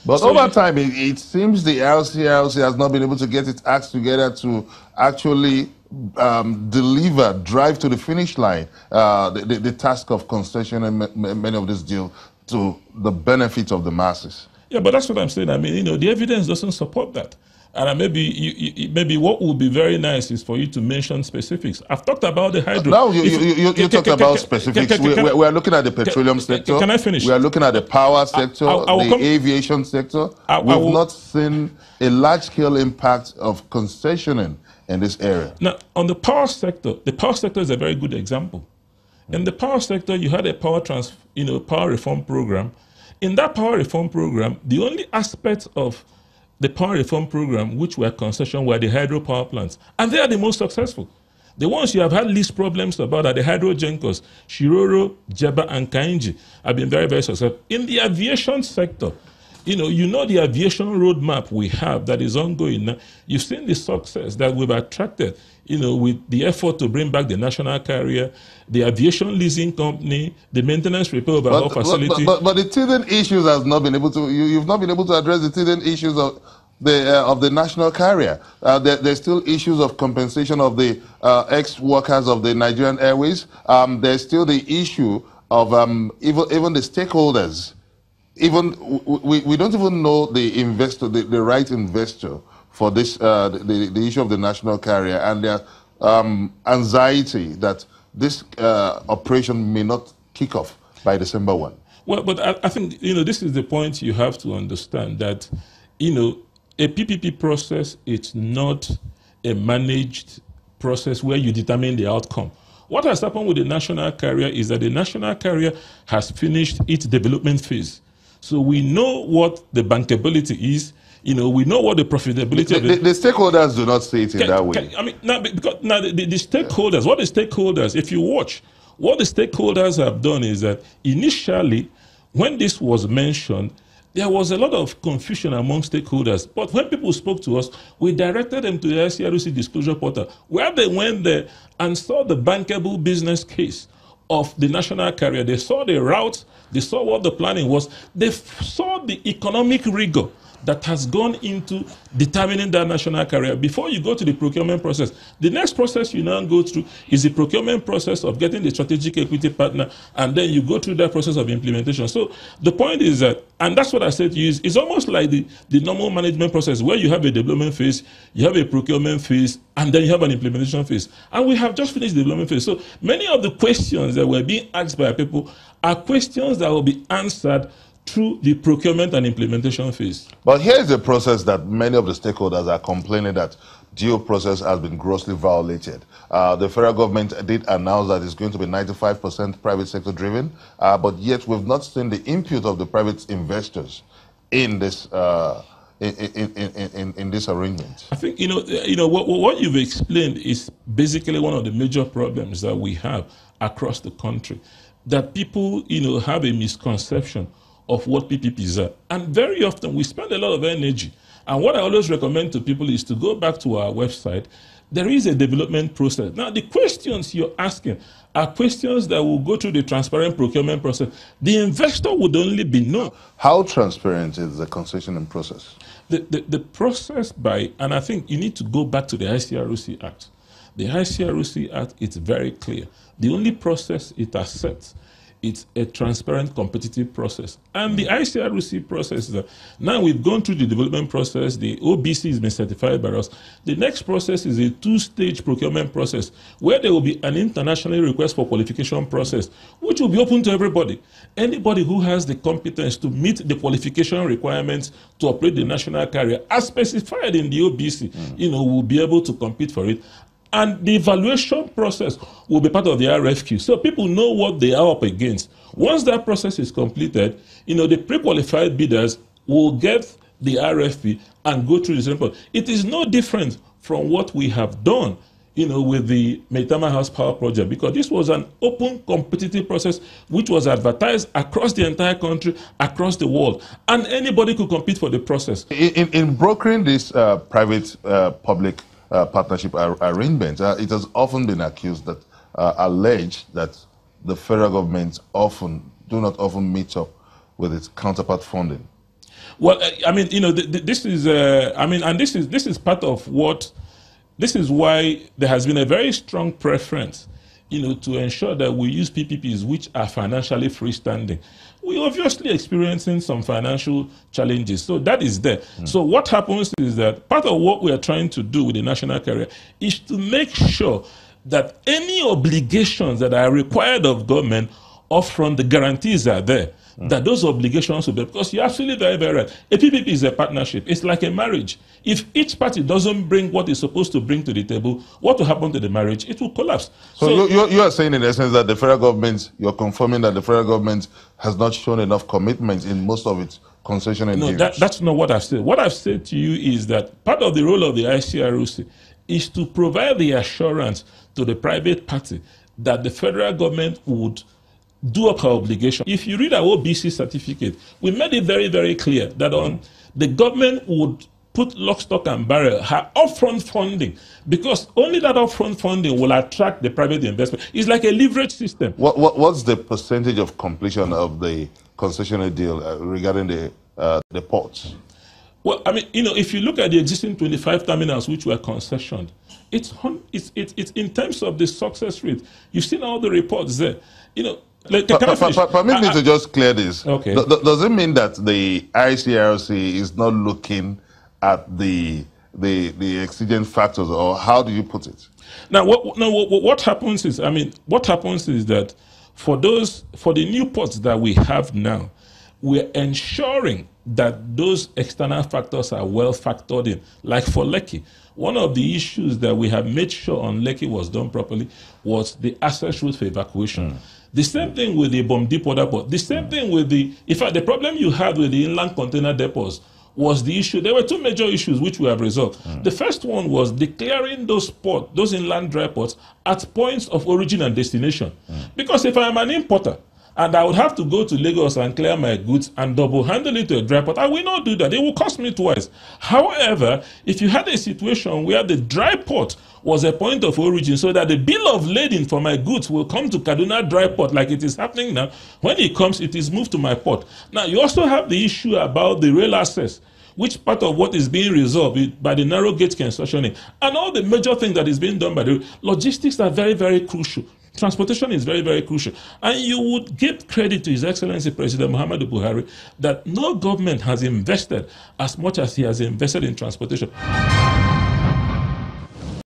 But so over time, it seems the LCRC has not been able to get its acts together to actually drive to the finish line the task of concession and many of these deals to the benefit of the masses. Yeah, but that's what I'm saying. I mean, you know, the evidence doesn't support that. And maybe what would be very nice is for you to mention specifics. I've talked about the hydro. Now you talk about specifics. We are looking at the petroleum sector. Can I finish? We are looking at the power sector, the aviation sector. We've not seen a large-scale impact of concessioning in this area. Now, on the power sector is a very good example. In the power sector, you had a power reform program. In that power reform program, the only aspect of the power reform program which were concession were the hydropower plants. And they are the most successful. The ones you have had least problems about are the hydrogencos, Shiroro, Jeba, and Kainji have been very, very successful. In the aviation sector, you know the aviation roadmap we have that is ongoing now. You've seen the success that we've attracted, with the effort to bring back the national carrier, the aviation leasing company, the maintenance repair overhaul facility. But the teething issues has not been able to. You've not been able to address the teething issues of the national carrier. There's still issues of compensation of the ex-workers of the Nigerian Airways. There's still the issue of even the stakeholders. Even we don't even know the investor, the right investor for this the issue of the national carrier, and their anxiety that this operation may not kick off by December 1. Well, but I think this is the point you have to understand, that a PPP process is not a managed process where you determine the outcome. What has happened with the national carrier is that the national carrier has finished its development phase. So we know what the bankability is. We know what the profitability the stakeholders do not see it in that way. The stakeholders, what the stakeholders, if you watch, what the stakeholders have done is that initially, when this was mentioned, there was a lot of confusion among stakeholders. But when people spoke to us, we directed them to the ICRC disclosure portal, where they went there and saw the bankable business case of the national carrier. They saw the route, they saw what the planning was, they saw the economic rigor that has gone into determining that national carrier. Before you go to the procurement process, the next process you now go through is the procurement process of getting the strategic equity partner, and then you go through that process of implementation. So the point is that, and that's what I said to you, it's almost like the normal management process where you have a development phase, you have a procurement phase, and then you have an implementation phase. And we have just finished the development phase. So many of the questions that were being asked by people are questions that will be answered through the procurement and implementation phase. But here's the process that many of the stakeholders are complaining that due process has been grossly violated. The federal government did announce that it's going to be 95% private sector driven, but yet we've not seen the input of the private investors in this in this arrangement. I think what you've explained is basically one of the major problems that we have across the country, that people have a misconception of what PPPs are. And very often we spend a lot of energy. And what I always recommend to people is to go back to our website. There is a development process. Now, the questions you're asking are questions that will go through the transparent procurement process. The investor would only be known. How transparent is the concession process? The process and I think you need to go back to the ICRC Act. The ICRC Act is very clear. The only process it accepts, it's a transparent, competitive process. And the ICRC process is that now we've gone through the development process, the OBC has been certified by us. The next process is a two-stage procurement process where there will be an international request for qualification process, which will be open to everybody. Anybody who has the competence to meet the qualification requirements to operate the national carrier, as specified in the OBC, will be able to compete for it. And the evaluation process will be part of the RFQ. So people know what they are up against. Once that process is completed, the pre-qualified bidders will get the RFP and go through the same process. It is no different from what we have done, with the Maitama House Power Project, because this was an open, competitive process which was advertised across the entire country, across the world, and anybody could compete for the process. In brokering this private-public partnership arrangements, it has often been accused that, alleged that the federal government do not often meet up with its counterpart funding. Well, I mean, you know, this is, I mean, and this is part of what, this is why there has been a very strong preference, you know, to ensure that we use PPPs which are financially freestanding. We're obviously experiencing some financial challenges, so that is there. So what happens is that part of what we are trying to do with the national carrier is to make sure that any obligations that are required of government upfront, the guarantees are there, that those obligations will be, because you're absolutely very, very right. A PPP is a partnership. It's like a marriage. If each party doesn't bring what it's supposed to bring to the table, what will happen to the marriage? It will collapse. So you are saying in essence that the federal government, you're confirming that the federal government has not shown enough commitment in most of its concession endeavors. No, that's not what I've said. What I've said to you is that part of the role of the ICROC is to provide the assurance to the private party that the federal government would do up our obligation. If you read our OBC certificate, we made it very, very clear that the government would put lock, stock, and barrel her upfront funding, because only that upfront funding will attract the private investment. It's like a leverage system. What's the percentage of completion of the concessionary deal regarding the ports? Well, I mean, you know, if you look at the existing 25 terminals which were concessioned, it's in terms of the success rate. You've seen all the reports there. You know, like, permit me to just clear this. Okay. Does it mean that the ICRC is not looking at the exigent factors, or how do you put it? Now, what happens is, I mean, what happens is that for the new ports that we have now, we're ensuring that those external factors are well factored in. Like for Lekki, one of the issues that we have made sure on Lekki was done properly was the access route for evacuation. The same thing with the Bom Depot Port. The same thing with in fact, the problem you had with the inland container depots was the issue. There were two major issues which we have resolved. The first one was declaring those inland dry ports at points of origin and destination. Because if I am an importer, and I would have to go to Lagos and clear my goods and double handle it to a dry port, I will not do that. It will cost me twice. However, if you had a situation where the dry port was a point of origin, so that the bill of lading for my goods will come to Kaduna dry port like it is happening now, when it comes, it is moved to my port. Now, you also have the issue about the rail access, which part of what is being resolved by the narrow gauge concessioning, and all the major things that is being done by the logistics are very, very crucial. Transportation is very, very crucial. And you would give credit to His Excellency President Muhammadu Buhari that no government has invested as much as he has invested in transportation.